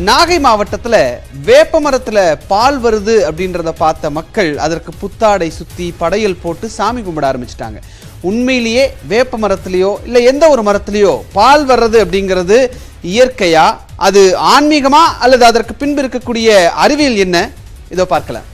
நாகை மாவட்டத்துல வேப்ப மரத்துல பால் வருது அப்படின்றத பார்த்த மக்கள் அதற்கு புத்தாடை சுத்தி படையல் போட்டு சாமி கும்பிட ஆரம்பிச்சிட்டாங்க. உண்மையிலேயே வேப்ப மரத்திலேயோ இல்ல எந்த ஒரு மரத்திலேயோ பால் வர்றது அப்படிங்கிறது இயற்கையா, அது ஆன்மீகமா, அல்லது அதற்கு பின்பு இருக்கக்கூடிய அறிவியல் என்ன? இதோ பார்க்கலாம்.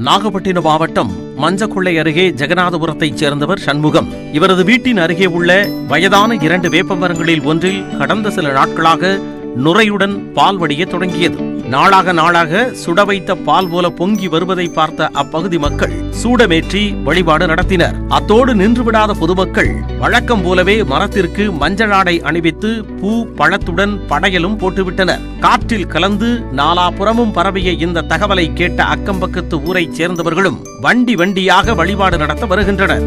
நாகப்பட்டினம் மாவட்டம் மஞ்சக்குள்ளை அருகே ஜெகநாதபுரத்தைச் சேர்ந்தவர் சண்முகம். இவரது வீட்டின் அருகே உள்ள வயதான 2 வேப்ப மரங்களில் ஒன்றில் கடந்த சில நாட்களாக நுரையுடன் பால் வடிய தொடங்கியது. நாளாக சுட வைத்த பால் போல பொங்கி வருவதை பார்த்த அப்பகுதி மக்கள் சூடமேற்றி வழிபாடு நடத்தினர். அத்தோடு நின்றுவிடாத பொதுமக்கள் வழக்கம் போலவே மரத்திற்கு மஞ்சளாடை அணிவித்து பூ பழத்துடன் படையலும் போட்டுவிட்டனர். காற்றில் கலந்து நாலாபுறமும் பரவிய இந்த தகவலை கேட்ட அக்கம்பக்கத்து ஊரைச் சேர்ந்தவர்களும் வண்டியாக வழிபாடு நடத்த வருகின்றனர்.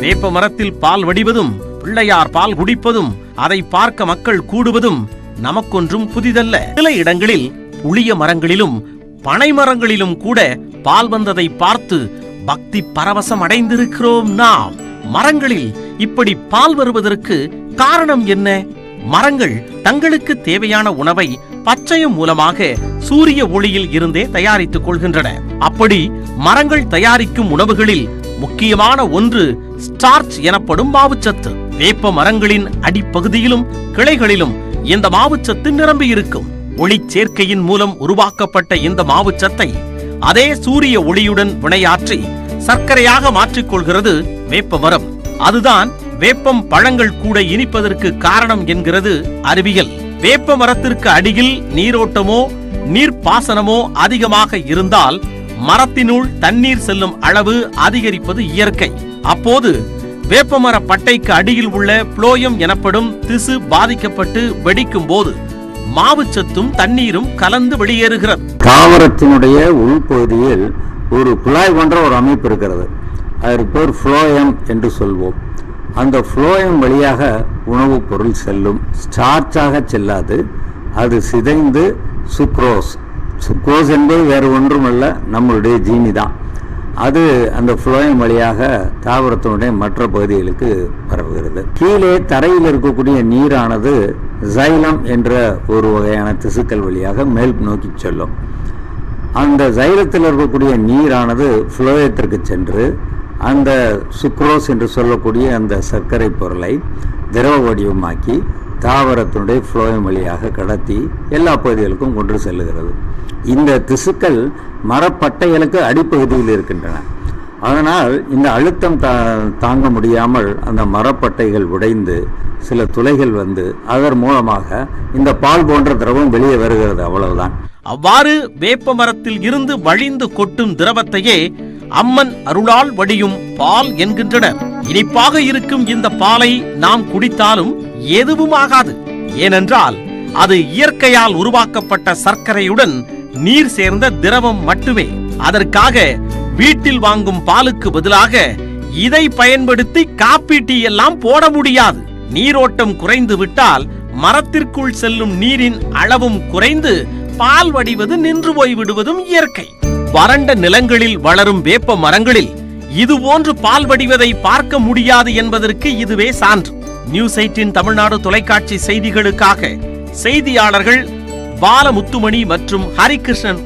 வேப்ப மரத்தில் பால் வடிவதும் பிள்ளையார் பால் குடிப்பதும் அதை பார்க்க மக்கள் கூடுவதும் நமக்கொன்றும் புதிதல்ல. சில இடங்களில் புளிய மரங்களிலும் பனை மரங்களிலும் கூட பால் வந்ததை பார்த்து பக்தி பரவசம் அடைந்திருக்கிறோம் நாம். மரங்களில் இப்படி பால் வருவதற்கு காரணம் என்ன? மரங்கள் தங்களுக்கு தேவையான உணவை பச்சையம் மூலமாக சூரிய ஒளியில் இருந்தே தயாரித்துக் கொள்கின்றன. அப்படி மரங்கள் தயாரிக்கும் உணவுகளில் முக்கியமான ஒன்று ஸ்டார்ச் எனப்படும் மாவுச்சத்து. வேப்ப மரங்களின் அடிப்பகுதியிலும் கிளைகளிலும் இந்த மாவுச்சத்து நிரம்பி இருக்கும். ஒளிச்சேர்க்கையின் மூலம் உருவாக்கப்பட்ட இந்த மாவுச்சத்தை அதே சூரிய ஒளியுடன் வினையாற்றி சர்க்கரையாக மாற்றிக்கொள்கிறது வேப்ப மரம். அதுதான் வேப்பம் பழங்கள் கூட இனிப்பதற்கு காரணம் என்கிறது அறிவியல். வேப்ப மரத்திற்கு அடியில் நீரோட்டமோ நீர்ப்பாசனமோ அதிகமாக இருந்தால் மரத்தினுள் தண்ணீர் செல்லும் அளவு அதிகரிப்பது இயற்கை. அப்போது வேப்பமர பட்டைக்கு அடியில் உள்ள புளோயம் எனப்படும் திசு பாதிக்கப்பட்டு வெடிக்கும் போது மாவுச்சத்தும் தண்ணீரும் கலந்து வெளியேறுகிறது. தாவரத்தினுடைய உள்பகுதியில் ஒரு குழாய் போன்ற ஒரு அமைப்பு இருக்கிறது. அதற்கு பேர் புளோயம் என்று சொல்வோம். அந்த புளோயம் வழியாக உணவுப் பொருள் செல்லும். ஸ்டார்ச்சாக செல்லாது, அது சிதைந்து சுக்ரோஸ் என்பது வேறு ஒன்றுமல்ல, நம்மளுடைய ஜீனி தான். அது அந்த புளோயம் வழியாக தாவரத்தினுடைய மற்ற பகுதிகளுக்கு பரவுகிறது. கீழே தரையில் இருக்கக்கூடிய நீரானது சைலம் என்ற ஒரு வகையான திசுக்கள் வழியாக மேல் நோக்கி செல்லும். அந்த சைலத்தில் இருக்கக்கூடிய நீரானது புளோயத்திற்கு சென்று அந்த சுக்ரோஸ் என்று சொல்லக்கூடிய அந்த சர்க்கரை பொருளை திரவ வடிவமாக்கி தாவரத்தினுடைய புளோயம் வழியாக கடத்தி எல்லா பகுதிகளுக்கும் கொண்டு செல்லுகிறது. இந்த திசுக்கள் மரப்பட்டைகளுக்கு அடிப்பகுதியில் இருக்கின்றன. அதனால் இந்த அழுத்தம் தாங்க முடியாமல் அந்த மரப்பட்டைகள் உடைந்து சில துளைகள் வந்து அதன் மூலமாக இந்த பால் போன்ற திரவம் வெளியே வருகிறது. அவ்வளவுதான். அவ்வாறு வேப்ப மரத்தில் இருந்து வழிந்து கொட்டும் திரவத்தையே அம்மன் அருளால் வடியும் பால் என்கின்றனர். இனிப்பாக இருக்கும் இந்த பாலை நாம் குடித்தாலும் எதுவும் ஆகாது. ஏனென்றால் அது இயற்கையால் உருவாக்கப்பட்ட சர்க்கரையுடன் நீர் சேர்ந்த திரவம் மட்டுமே. அதற்காக வீட்டில் வாங்கும் பாலுக்கு பதிலாக இதை பயன்படுத்தி காப்பி டீ எல்லாம் போட முடியாது. நீரோட்டம் குறைந்து விட்டால் மரத்திற்குள் செல்லும் நீரின் அளவும் குறைந்து பால் வடிவது நின்று போய்விடுவதும் இயற்கை. வறண்ட நிலங்களில் வளரும் வேப்ப மரங்களில் இதுபோன்று பால் வடிவதை பார்க்க முடியாது என்பதற்கு இதுவே சான்று. நியூஸ் 18 தமிழ்நாடு தொலைக்காட்சி செய்திகளுக்காக செய்தியாளர்கள் பாலமுத்துமணி மற்றும் ஹரிகிருஷ்ணன்